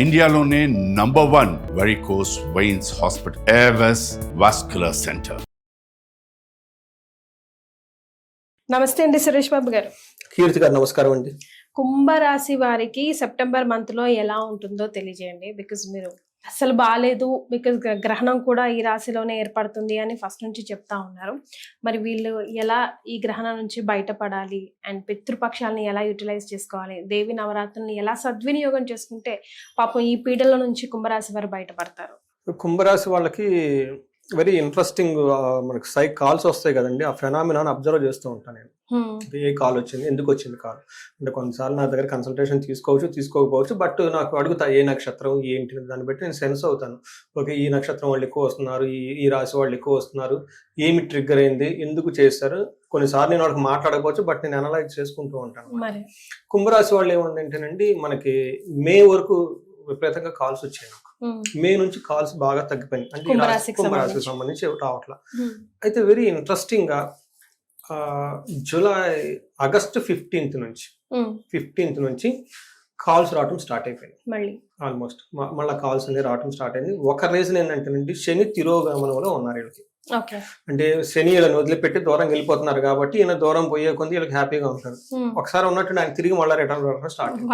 ఇండియాలోనే #1 varicose veins hospital Avis vascular centre. నమస్తే అండి సురేష్ బాబు గారు. కీర్తి గారు నమస్కారం అండి. కుంభరాశి వారికి సెప్టెంబర్ మంత్ లో ఎలా ఉంటుందో తెలియజేయండి. బికాజ్ మీరు అసలు బాగాలేదు, బికాజ్ గ్రహణం కూడా ఈ రాశిలోనే ఏర్పడుతుంది అని ఫస్ట్ నుంచి చెప్తా ఉన్నారు. మరి వీళ్ళు ఎలా ఈ గ్రహణం నుంచి బయటపడాలి అండ్ పితృపక్షాలని ఎలా యూటిలైజ్ చేసుకోవాలి, దేవి నవరాత్రుల్ని ఎలా సద్వినియోగం చేసుకుంటే పాపం ఈ పీడల నుంచి కుంభరాశి వారు బయటపడతారు? కుంభరాశి వాళ్ళకి వెరీ ఇంట్రెస్టింగ్ మనకి కాల్స్ వస్తాయి కదండి. ఆ ఫెనామినాని అబ్జర్వ్ చేస్తూ ఉంటాను నేను. ఏ కాల్ వచ్చింది, ఎందుకు వచ్చింది కాల్ అంటే కొన్నిసార్లు నా దగ్గర కన్సల్టేషన్ తీసుకోకపోవచ్చు. బట్ నాకు అడుగుతా ఏ నక్షత్రం ఏంటి, దాన్ని బట్టి నేను సెన్స్ అవుతాను. ఓకే, ఈ నక్షత్రం వాళ్ళు ఎక్కువ వస్తున్నారు, ఈ రాశి వాళ్ళు ఎక్కువ వస్తున్నారు, ఏమి ట్రిగ్గర్ అయింది, ఎందుకు చేస్తారు. కొన్నిసార్లు నేను వాళ్ళకి మాట్లాడకపోవచ్చు, బట్ నేను అనలైజ్ చేసుకుంటూ ఉంటాను. కుంభరాశి వాళ్ళు ఏముందంటేనండి, మనకి మే వరకు విపరీతంగా కాల్స్ వచ్చాయి. నాకు మే నుంచి కాల్స్ బాగా తగ్గిపోయినాయి, అంటే కుంభరాశికి సంబంధించి రావట్లా. అయితే వెరీ ఇంట్రెస్టింగ్ గా ఆగస్ట్ 15th నుంచి కాల్స్ రావటం స్టార్ట్ అయిపోయింది. ఆల్మోస్ట్ మళ్ళీ కాల్స్ అనేది రావటం స్టార్ట్ అయింది. ఒక రీజన్ ఏంటంటే శని తిరోగమనంలో ఉన్నారు వీళ్ళకి. అంటే శని వీళ్ళని వదిలిపెట్టి దూరం వెళ్ళిపోతున్నారు కాబట్టి ఈయన దూరం పోయే కొంది వీళ్ళకి హ్యాపీగా ఉంటారు. ఒకసారి ఉన్నట్టు ఆయన తిరిగి మళ్ళీ రిటర్న్ రావడం స్టార్ట్ అయింది.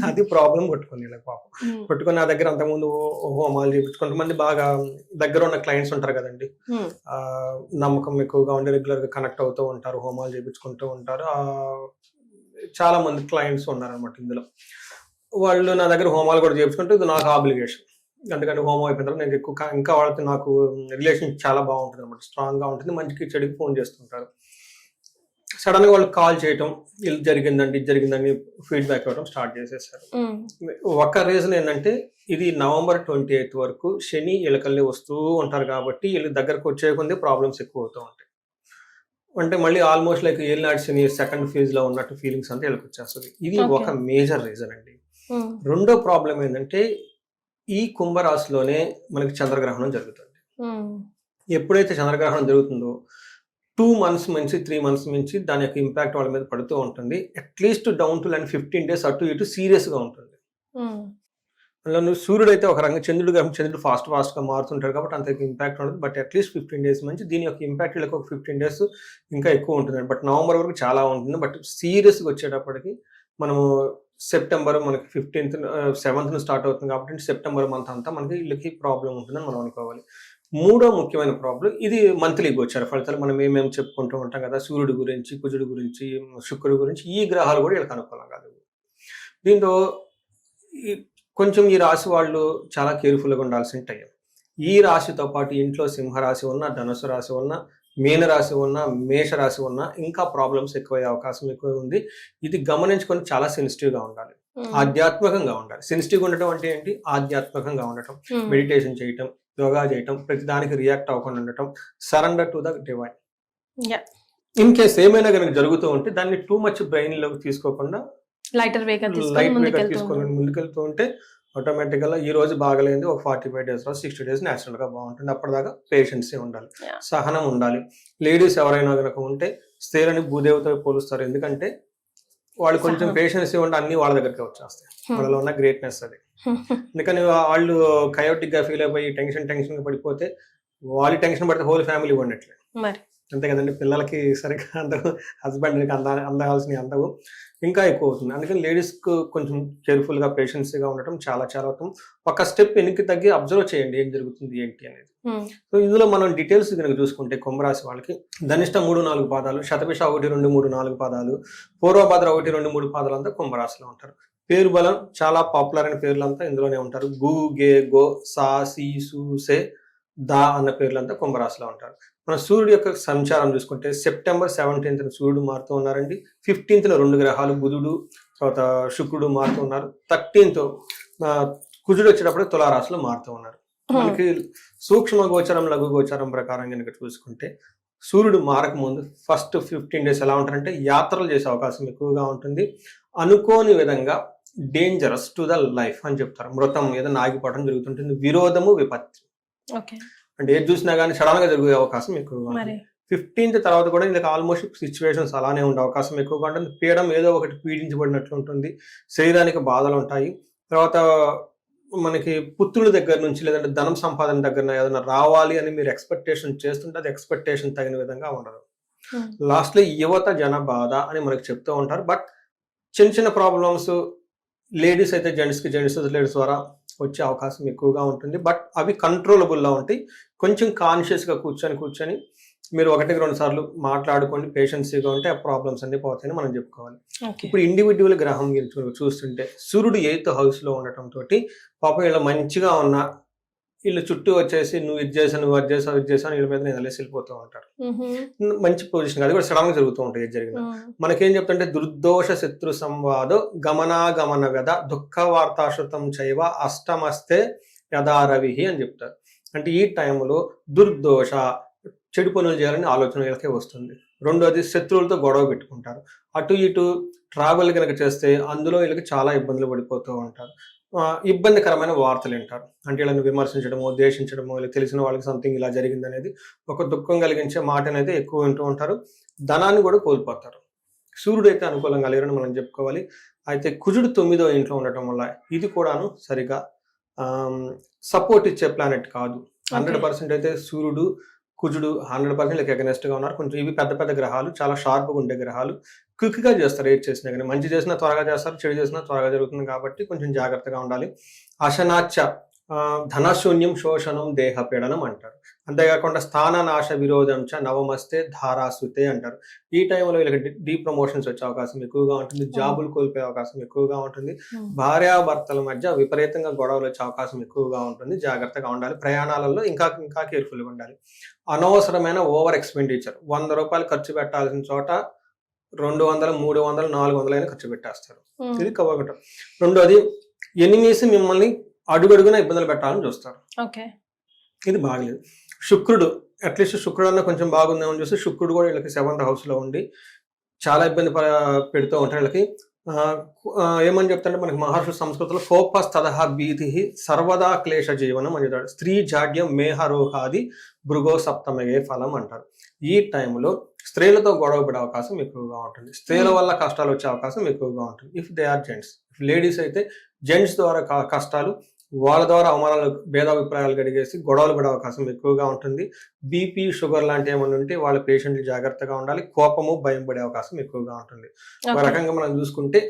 అది ప్రాబ్లం కొట్టుకుని వీళ్ళకి పాపం. కొట్టుకుని నా దగ్గర అంతకుముందు హోమాలు చేయించు, కొంతమంది బాగా దగ్గర ఉన్న క్లయింట్స్ ఉంటారు కదండి, నమ్మకం ఎక్కువగా ఉండి రెగ్యులర్ గా కనెక్ట్ అవుతూ ఉంటారు, హోమాలు చేయించుకుంటూ ఉంటారు. చాలా మంది క్లయింట్స్ ఉన్నారనమాట ఇందులో. వాళ్ళు నా దగ్గర హోమాలు కూడా చేయించుకుంటే ఇది నాకు ఆబ్లిగేషన్. ఎందుకంటే హోమం అయిపోయిన తర్వాత నేను ఎక్కువ ఇంకా వాళ్ళతో నాకు రిలేషన్ చాలా బాగుంటుంది అనమాట, స్ట్రాంగ్ గా ఉంటుంది. మంచికి చెడుకి ఫోన్ చేస్తుంటారు. సడన్ గా వాళ్ళు కాల్ చేయటం, ఇది జరిగిందండి ఫీడ్బ్యాక్ ఇవ్వడం స్టార్ట్ చేసేసారు. ఒక రీజన్ ఏంటంటే ఇది November 28th వరకు శని వీళ్ళకల్లి వస్తూ ఉంటారు కాబట్టి వీళ్ళ దగ్గరకు వచ్చే కొంది ప్రాబ్లమ్స్ ఎక్కువ అవుతూ ఉంటాయి. అంటే మళ్ళీ ఆల్మోస్ట్ లైక్ ఏలినాటి శని సెకండ్ ఫేజ్ లో ఉన్నట్టు ఫీలింగ్స్ అంతా వీళ్ళకి వచ్చేస్తుంది. ఇది ఒక మేజర్ రీజన్ అండి. రెండో ప్రాబ్లం ఏంటంటే ఈ కుంభరాశిలోనే మనకి చంద్రగ్రహణం జరుగుతుంది. ఎప్పుడైతే చంద్రగ్రహణం జరుగుతుందో 2 months నుంచి 3 months నుంచి దాని యొక్క ఇంపాక్ట్ వాళ్ళ మీద పడుతూ ఉంటుంది. అట్లీస్ట్ డౌన్ టు 15 days అటు ఇటు సీరియస్ గా ఉంటుంది. అందులో సూర్యుడు అయితే ఒక రంగం, చంద్రుడు ఫాస్ట్ గా మారుతుంటాడు కాబట్టి అంత ఇంపాక్ట్ ఉండదు. బట్ అట్లీస్ట్ 15 days నుంచి దీని యొక్క ఇంపాక్ట్ వీళ్ళకి ఒక 15 days ఇంకా ఎక్కువ ఉంటుంది. బట్ నవంబర్ వరకు చాలా ఉంటుంది. బట్ సీరియస్గా వచ్చేటప్పటికి మనము సెప్టెంబర్ మనకి 15th 7th స్టార్ట్ అవుతుంది కాబట్టి సెప్టెంబర్ మంత్ అంతా మనకి వీళ్ళకి ప్రాబ్లం ఉంటుందని మనం అనుకోవాలి. మూడో ముఖ్యమైన ప్రాబ్లం, ఇది మంత్లీ గోచార ఫలితాలు మనం ఏమేమి చెప్పుకుంటూ ఉంటాం కదా, సూర్యుడు గురించి, కుజుడు గురించి, శుక్రుడు గురించి. ఈ గ్రహాలు కూడా వీళ్ళకి అనుకూలం కాదు. దీంతో కొంచెం ఈ రాశి వాళ్ళు చాలా కేర్ఫుల్గా ఉండాల్సిన టైం. ఈ రాశితో పాటు ఇంట్లో సింహరాశి ఉన్న, ధనుసు రాశి ఉన్న, మీన రాశి ఉన్న, మేష రాశి ఉన్న ఇంకా ప్రాబ్లమ్స్ ఎక్కువయ్యే అవకాశం ఎక్కువ ఉంది. ఇది గమనించుకొని చాలా సెన్సిటివ్ గా ఉండాలి, ఆధ్యాత్మికంగా ఉండాలి. సెన్సిటివ్గా ఉండటం అంటే ఏంటి? ఆధ్యాత్మికంగా ఉండటం, మెడిటేషన్ చేయటం, యోగా చేయటం, ప్రతి దానికి రియాక్ట్ అవ్వకుండా ఉండటం, surrender to the divine. In case ఏమైనా కనుక జరుగుతూ ఉంటే దాన్ని టూ మచ్ బ్రెయిన్ లోకి తీసుకోకుండా లైట్ వేగా తీసుకొని ముందుకెళ్తూ ఉంటే ఆటోమేటిక్గా ఈ రోజు బాగలేదు, ఒక 45 days 60 days న్యాచురల్ గా బాగుంటుంది. అప్పటిదాకా పేషెన్సీ ఉండాలి, సహనం ఉండాలి. లేడీస్ ఎవరైనా కనుక ఉంటే స్త్రీలని భూదేవతో పోలుస్తారు. ఎందుకంటే వాళ్ళు కొంచెం పేషెన్సీ ఉంటే అన్ని వాళ్ళ దగ్గరికి వచ్చేస్తాయి. వాళ్ళలో ఉన్న గ్రేట్నెస్ అది. అందుకని వాళ్ళు కయోటిక్ గా ఫీల్ అయిపోయి టెన్షన్ గా పడిపోతే, వాళ్ళు టెన్షన్ పడితే హోల్ ఫ్యామిలీ ఉన్నట్లే. అంతే కదండి. పిల్లలకి సరిగ్గా అందరూ, హస్బెండ్కి అందాల్సిన అందవు ఇంకా ఎక్కువ అవుతుంది. అందుకని లేడీస్కి కొంచెం కేర్ఫుల్గా, పేషెన్సీగా ఉండటం చాలా చాలా అవుతాం. ఒక స్టెప్ వెనక్కి తగ్గి అబ్జర్వ్ చేయండి ఏం జరుగుతుంది ఏంటి అనేది. సో ఇందులో మనం డీటెయిల్స్ కనుక చూసుకుంటే కుంభరాశి వాళ్ళకి ధనిష్ట 3-4 పాదాలు, శతభిష 1-2-3-4 పాదాలు, పూర్వభద్ర 1-2-3 పాదాలు అంతా కుంభరాశిలో ఉంటారు. పేరు బలం చాలా పాపులర్ అయిన పేర్లంతా ఇందులోనే ఉంటారు. గు, గే, గో, సా, సి, సు, సే, దా అన్న పేర్లంతా కుంభరాశిలో ఉంటారు. మన సూర్యుడు యొక్క సంచారం చూసుకుంటే September 17th సూర్యుడు మారుతూ ఉన్నారండి. 15th 2 గ్రహాలు, బుధుడు తర్వాత శుక్రుడు మారుతూ ఉన్నారు. 13th కుజుడు వచ్చేటప్పుడు తులారాశిలో మారుతూ ఉన్నారు. మనకి సూక్ష్మ గోచరం, లఘు గోచరం ప్రకారం కనుక చూసుకుంటే సూర్యుడు మారక ముందు ఫస్ట్ 15 days ఎలా ఉంటారంటే యాత్రలు చేసే అవకాశం ఎక్కువగా ఉంటుంది. అనుకోని విధంగా డేంజరస్ టు ద లైఫ్ అని చెప్తారు. మృతం ఏదైనా ఆగిపోవడం జరుగుతుంటుంది. విరోధము, విపత్తి అంటే ఏది చూసినా కానీ సడన్ గా జరిగే అవకాశం ఎక్కువగా ఉంటుంది. 15th తర్వాత కూడా వీళ్ళకి ఆల్మోస్ట్ సిచ్యువేషన్స్ అలానే ఉండే అవకాశం ఎక్కువగా ఉంటుంది. పీడం ఏదో ఒకటి పీడించబడినట్లు ఉంటుంది. శరీరానికి బాధలు ఉంటాయి. తర్వాత మనకి పుత్రుల దగ్గర నుంచి లేదంటే ధనం సంపాదన దగ్గర ఏదైనా రావాలి అని మీరు ఎక్స్పెక్టేషన్ చేస్తుంటే అది ఎక్స్పెక్టేషన్ తగిన విధంగా ఉండదు. లాస్ట్లో యువత జన బాధ అని మనకి చెప్తూ ఉంటారు. బట్ చిన్న చిన్న ప్రాబ్లమ్స్ లేడీస్ అయితే జెంట్స్కి, జెంట్స్ లేడీస్ ద్వారా వచ్చే అవకాశం ఎక్కువగా ఉంటుంది. బట్ అవి కంట్రోలబుల్లా ఉంటాయి. కొంచెం కాన్షియస్గా కూర్చొని మీరు 1-2 సార్లు మాట్లాడుకోండి, పేషెన్సీగా ఉంటే ఆ ప్రాబ్లమ్స్ అన్ని పోతాయని మనం చెప్పుకోవాలి. ఇప్పుడు ఇండివిజువల్ గ్రహం చూస్తుంటే సూర్యుడు 8th హౌస్లో ఉండటం తోటి పాపం వీళ్ళు మంచిగా ఉన్న వీళ్ళు చుట్టూ వచ్చేసి నువ్వు ఇది చేసావు, నువ్వు అది చేసావు వీళ్ళ మీద నేను వెళ్ళేసి వెళ్ళిపోతూ ఉంటారు. మంచి పొజిషన్, అది కూడా సడన్ గా జరుగుతూ ఉంటాయి. ఏది జరిగిన మనకేం చెప్తుంటే దుర్దోష శత్రు సంవాదో గమనాగమన వ్యధ దుఃఖ వార్తాశ్రుతం చైవ అష్టమస్తే యథారవి అని చెప్తారు. అంటే ఈ టైంలో దుర్దోష చెడు పనులు చేయాలని ఆలోచన వీళ్ళకే వస్తుంది. రెండోది శత్రువులతో గొడవ పెట్టుకుంటారు. అటు ఇటు ట్రావెల్ కనుక చేస్తే అందులో వీళ్ళకి చాలా ఇబ్బందులు పడిపోతూ ఉంటారు. ఇబ్బందికరమైన వార్తలు వింటారు. అంటే వీళ్ళని విమర్శించడమో, ద్వేషించడమో, ఇలా తెలిసిన వాళ్ళకి సంథింగ్ ఇలా జరిగింది అనేది ఒక దుఃఖం కలిగించే మాటనైతే ఎక్కువ వింటూ ఉంటారు. ధనాన్ని కూడా కోల్పోతారు. సూర్యుడు అయితే అనుకూలంగా లేరని మనం చెప్పుకోవాలి. అయితే కుజుడు 9వ ఇంట్లో ఉండటం వల్ల ఇది కూడాను సరిగా సపోర్ట్ ఇచ్చే ప్లానెట్ కాదు. 100% అయితే సూర్యుడు, కుజుడు 100% అగెనెస్ట్ గా ఉన్నారు. కొంచెం ఇవి పెద్ద పెద్ద గ్రహాలు, చాలా షార్ప్గా ఉండే గ్రహాలు. క్విక్గా చేస్తారు. ఏది చేసినా కానీ మంచి చేసినా త్వరగా చేస్తారు, చెడు చేసినా త్వరగా జరుగుతుంది. కాబట్టి కొంచెం జాగ్రత్తగా ఉండాలి. అశనాచ ధనశూన్యం శోషణం దేహపీడనం అంటారు. అంతేకాకుండా స్థాననాశ విరోధం చ నవమస్తే ధారాసుతే అంటారు. ఈ టైంలో వీళ్ళకి ప్రమోషన్స్ వచ్చే అవకాశం ఎక్కువగా ఉంటుంది. జాబులు కోల్పోయే అవకాశం ఎక్కువగా ఉంటుంది. భార్యాభర్తల మధ్య విపరీతంగా గొడవలు వచ్చే అవకాశం ఎక్కువగా ఉంటుంది. జాగ్రత్తగా ఉండాలి. ప్రయాణాలలో ఇంకా కేర్ఫుల్గా ఉండాలి. అనవసరమైన ఓవర్ ఎక్స్పెండిచర్, 100 రూపాయలు ఖర్చు పెట్టాల్సిన చోట 200, 300, 400 అయినా ఖర్చు పెట్టేస్తారు. ఇది ఒకటి. రెండోది ఎనిమీస్ మిమ్మల్ని అడుగడుగున ఇబ్బందులు పెట్టాలని చూస్తారు. ఇది బాగలేదు. శుక్రుడు అట్లీస్ట్ శుక్రుడు అన్న కొంచెం బాగుందేమని చూస్తే శుక్రుడు కూడా వీళ్ళకి 7th హౌస్లో ఉండి చాలా ఇబ్బంది పెడుతూ ఉంటారు. వీళ్ళకి ఏమని చెప్తారంటే మనకి మహర్షి సంస్కృతిలో కోపస్తదహ భీతి సర్వదా క్లేశ జీవనం అని చెప్తాడు. స్త్రీ జాడ్యం మేహరోహాది భృగో సప్తమగే ఫలం అంటారు. ఈ టైంలో స్త్రీలతో గొడవ పడే అవకాశం ఎక్కువగా ఉంటుంది. స్త్రీల వల్ల కష్టాలు వచ్చే అవకాశం ఎక్కువగా ఉంటుంది. If they are gents. Ladies అయితే జెంట్స్ ద్వారా కష్టాలు, వాళ్ళ ద్వారా అవమానాలు, భేదాభిప్రాయాలు గడిగేసి గొడవలు పడే అవకాశం ఎక్కువగా ఉంటుంది. బీపీ, షుగర్ లాంటి ఏమైనా ఉంటే వాళ్ళ పేషెంట్లు జాగ్రత్తగా ఉండాలి. కోపము, భయం పడే అవకాశం ఎక్కువగా ఉంటుంది. ఒక రకంగా మనం చూసుకుంటే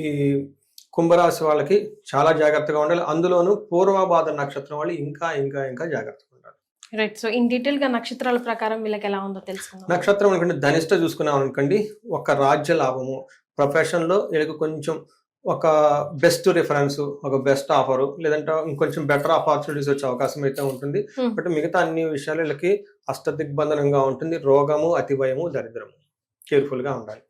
ఈ కుంభరాశి వాళ్ళకి చాలా జాగ్రత్తగా ఉండాలి. అందులోనూ పూర్వభాద్ర నక్షత్రం వాళ్ళు ఇంకా ఇంకా ఇంకా జాగ్రత్తగా ఉండాలి. రైట్. సో ఇన్ డీటెయిల్ గా నక్షత్రాల ప్రకారం వీళ్ళకి ఎలా ఉందో తెలుసుకుందాం. నక్షత్రం అనుకోండి, ధనిష్ట చూసుకున్నాం అనుకోండి, ఒక రాజ్య లాభము, ప్రొఫెషన్ లో వీళ్ళకి కొంచెం ఒక బెస్ట్ రిఫరెన్స్, ఒక బెస్ట్ ఆఫర్, లేదంటే ఇంకొంచెం బెటర్ ఆపర్చునిటీస్ వచ్చే అవకాశం అయితే ఉంటుంది. బట్ మిగతా అన్ని విషయాలు వీళ్ళకి అష్టదిగ్బంధనంగా ఉంటుంది. రోగము, అతిభయము, దరిద్రము, కేర్ఫుల్ గా ఉండాలి.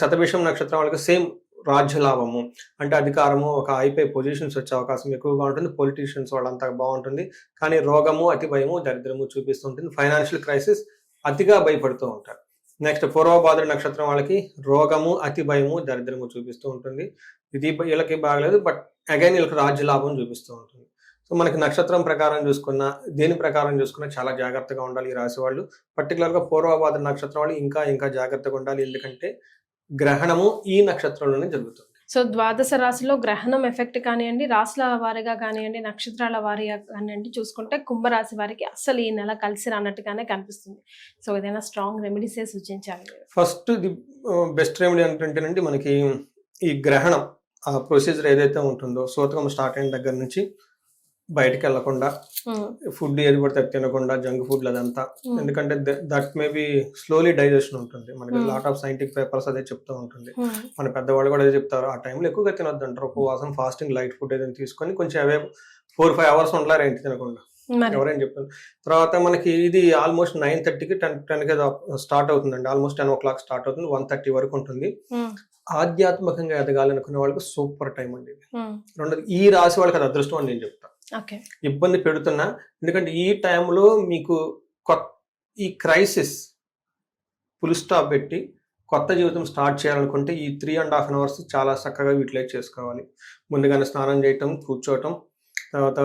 శతభిషం నక్షత్రం వాళ్ళకి సేమ్ రాజ్య లాభము, అంటే అధికారము, ఒక హైపై పొజిషన్స్ వచ్చే అవకాశం ఎక్కువగా ఉంటుంది. పొలిటీషియన్స్ వాళ్ళంతా బాగుంటుంది. కానీ రోగము, అతిభయము, దరిద్రము చూపిస్తుంటుంది. ఫైనాన్షియల్ క్రైసిస్, అతిగా భయపడుతూ ఉంటారు. నెక్స్ట్ పూర్వభాద్ర నక్షత్రం వాళ్ళకి రోగము, అతి భయము, దరిద్రము చూపిస్తూ ఉంటుంది. ఇది వీళ్ళకి బాగలేదు. బట్ అగైన్ వీళ్ళకి రాజ్య లాభం చూపిస్తూ ఉంటుంది. సో మనకి నక్షత్రం ప్రకారం చూసుకున్నా, దేని ప్రకారం చూసుకున్నా చాలా జాగ్రత్తగా ఉండాలి ఈ రాశి వాళ్ళు. పర్టికులర్గా పూర్వభాద్ర నక్షత్రం వాళ్ళు ఇంకా ఇంకా జాగ్రత్తగా ఉండాలి. ఎందుకంటే గ్రహణము ఈ నక్షత్రంలోనే జరుగుతుంది. సో ద్వాదశ రాశిలో గ్రహణం ఎఫెక్ట్ కానివ్వండి, రాశుల వారిగా కానివ్వండి, నక్షత్రాల వారిగా కానివ్వండి చూసుకుంటే కుంభరాశి వారికి అసలు ఈ నెల కలిసి రానట్టుగానే కనిపిస్తుంది. సో ఏదైనా స్ట్రాంగ్ రెమెడీసే సూచించాలి. ఫస్ట్ ది బెస్ట్ రెమెడీ ఏంటంటేనండి, మనకి ఈ గ్రహణం ఆ ప్రొసీజర్ ఏదైతే ఉంటుందో, సూతకం స్టార్ట్ అయిన దగ్గర నుంచి బయటకు వెళ్లకుండా, ఫుడ్ ఏది పడితే తినకుండా, జంక్ ఫుడ్ అదంతా. ఎందుకంటే that may be slowly digestion ఉంటుంది. మనకి లాట్ ఆఫ్ సైంటిఫిక్ పేపర్స్ అదే చెప్తూ ఉంటుంది. మన పెద్దవాళ్ళు కూడా అదే చెప్తారు. ఆ టైంలో ఎక్కువగా తినొద్దు అంటారు. ఉపవాసం, ఫాస్టింగ్, లైట్ ఫుడ్ ఏదైనా తీసుకొని కొంచెం అవే 4-5 అవర్స్ ఉండలేరు ఏంటి తినకుండా. ఎవరైనా చెప్తారు. తర్వాత మనకి ఇది ఆల్మోస్ట్ 9:30కి 10కి స్టార్ట్ అవుతుందండి. ఆల్మోస్ట్ 10 o'clock స్టార్ట్ అవుతుంది. 1:30 వరకు ఉంటుంది. ఆధ్యాత్మికంగా ఎదగాలనుకునే వాళ్ళకి సూపర్ టైం అండి. రెండోది ఈ రాశి వాళ్ళకి అది అదృష్టం అని నేను చెప్తాను. ఇబ్బంది పెడుతున్నా, ఎందుకంటే ఈ టైంలో మీకు ఈ క్రైసిస్ ఫుల్ స్టాప్ పెట్టి కొత్త జీవితం స్టార్ట్ చేయాలనుకుంటే ఈ 3.5 hours చాలా చక్కగా యూటిలైజ్ చేసుకోవాలి. ముందుగానే స్నానం చేయటం, కూర్చోవటం, తర్వాత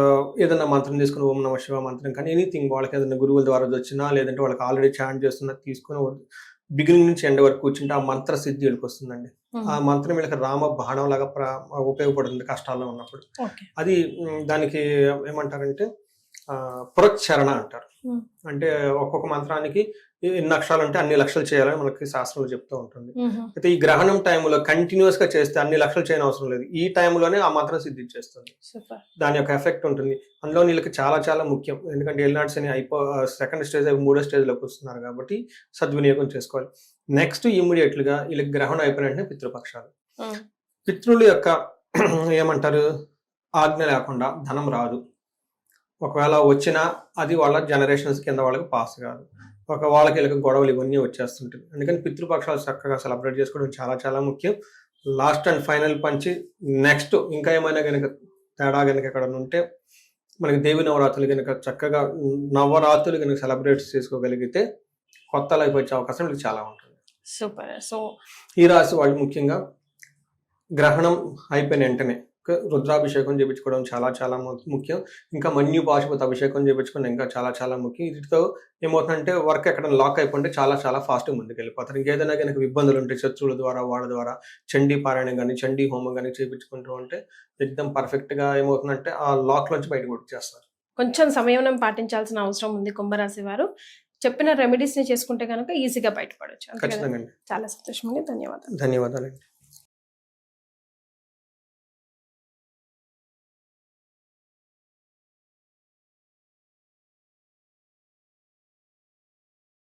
ఏదైనా మంత్రం తీసుకుని ఓం నమః శివాయ మంత్రం కానీ ఎనీథింగ్, వాళ్ళకి ఏదైనా గురువుల ద్వారా వచ్చినా, లేదంటే వాళ్ళకి ఆల్రెడీ చాంట్ చేస్తున్నా తీసుకుని బిగినింగ్ నుంచి ఎండ్ వరకు కూర్చుంటే ఆ మంత్ర సిద్ధి వీళ్ళకి వస్తుందండి. ఆ మంత్రం వీళ్ళకి రామ బాణం లాగా ఉపయోగపడుతుంది కష్టాల్లో ఉన్నప్పుడు. అది దానికి ఏమంటారంటే పురచ్చరణ అంటారు. అంటే ఒక్కొక్క మంత్రానికి ఎన్ని అక్షరాలు అంటే అన్ని లక్షలు చేయాలని మనకి శాస్త్రంలో చెప్తూ ఉంటుంది. అయితే ఈ గ్రహణం టైంలో కంటిన్యూస్ గా చేస్తే అన్ని లక్షలు చేయని అవసరం లేదు. ఈ టైంలోనే ఆ మంత్రం సిద్ధించేస్తుంది. దాని యొక్క ఎఫెక్ట్ ఉంటుంది. అందులో వీళ్ళకి చాలా చాలా ముఖ్యం. ఎందుకంటే ఏలినాడ్స్ అని సెకండ్ స్టేజ్ మూడో స్టేజ్ లోకి వస్తున్నారు కాబట్టి సద్వినియోగం చేసుకోవాలి. నెక్స్ట్ ఇమ్మీడియట్ గా వీళ్ళకి గ్రహణం అయిపోయిన వెంటనే పితృపక్షాలు. పితృల యొక్క ఏమంటారు ఆజ్ఞ లేకుండా ధనం రాదు. ఒకవేళ వచ్చినా అది వాళ్ళ జనరేషన్స్ కింద వాళ్ళకి పాస్ కాదు. వాళ్ళకి వీళ్ళకి గొడవలు ఇవన్నీ వచ్చేస్తుంటుంది. అందుకని పితృపక్షాలు చక్కగా సెలబ్రేట్ చేసుకోవడం చాలా చాలా ముఖ్యం. లాస్ట్ అండ్ ఫైనల్ పంచి నెక్స్ట్ ఇంకా ఏమైనా కనుక తేడా కనుక ఎక్కడ ఉంటే మనకి దేవి నవరాత్రులు కనుక చక్కగా నవరాత్రులు కనుక సెలబ్రేట్ చేసుకోగలిగితే కొత్త లైఫ్ వచ్చే అవకాశం మీకు చాలా ఉంటుంది. సూపర్. సో ఈ రాశి వాళ్ళు ముఖ్యంగా గ్రహణం అయిపోయిన వెంటనే రుద్రాభిషేకం చేయించుకోవడం చాలా చాలా ముఖ్యం. ఇంకా మన్యు పాశుపత అభిషేకం చేయించుకోవడం ఇంకా చాలా చాలా ముఖ్యం. వీటితో ఏమవుతుందంటే వర్క్ ఎక్కడ లాక్ అయిపోతే చాలా చాలా ఫాస్ట్ ముందుకు వెళ్ళిపోతారు. ఇంకేదైనా కనుక ఇబ్బందులు ఉంటాయి శత్రువుల ద్వారా వాళ్ళ ద్వారా చండీ పారాయణం కానీ చండీ హోమం కానీ చేయించుకుంటూ ఉంటే ఎక్దమ్ పర్ఫెక్ట్ గా ఏమవుతుందంటే ఆ లాక్ నుంచి బయటకు వచ్చేస్తారు. కొంచెం సమయం పాటించాల్సిన అవసరం ఉంది కుంభరాశి వారు. చెప్పిన రెమెడీస్ ని చేసుకుంటే కనుక ఈజీగా బయటపడవచ్చు. ఖచ్చితంగా. చాలా సంతోషం అండి. ధన్యవాదాలు. ధన్యవాదాలండి.